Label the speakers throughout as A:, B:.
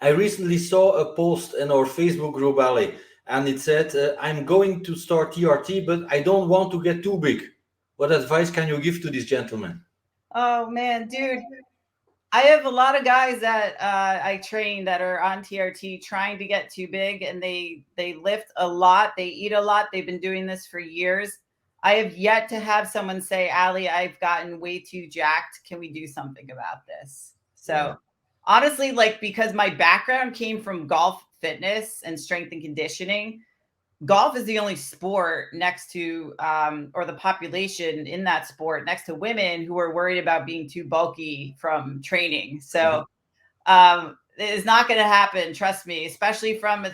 A: I recently saw a post in our Facebook group, Ali, and it said, I'm going to start TRT, but I don't want to get too big. What advice can you give to this gentleman?
B: Oh man, dude. I have a lot of guys that I train that are on TRT trying to get too big, and they lift a lot, they eat a lot. They've been doing this for years. I have yet to have someone say, Ali, I've gotten way too jacked. Can we do something about this? So
A: Yeah.
B: honestly, like, because my background came from golf fitness and strength and conditioning, golf is the only sport next to or the population in that sport next to women who are worried about being too bulky from training. So it's not going to happen, trust me, especially from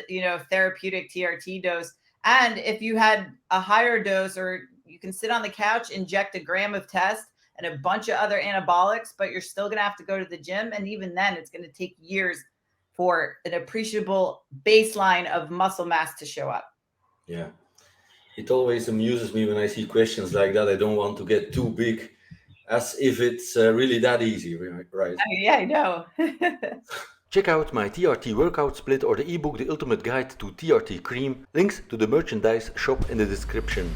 B: therapeutic TRT dose. And if you had a higher dose, or you can sit on the couch, inject a gram of test and a bunch of other anabolics, but you're still going to have to go to the gym, and even then it's going to take years for an appreciable baseline of muscle mass to show up.
A: Yeah. It always amuses me when I see questions like that. I don't want to get too big, as if it's really that easy, right?
B: Yeah, I know.
A: Check out my TRT workout split or the ebook The Ultimate Guide to TRT Cream. Links to the merchandise shop in the description.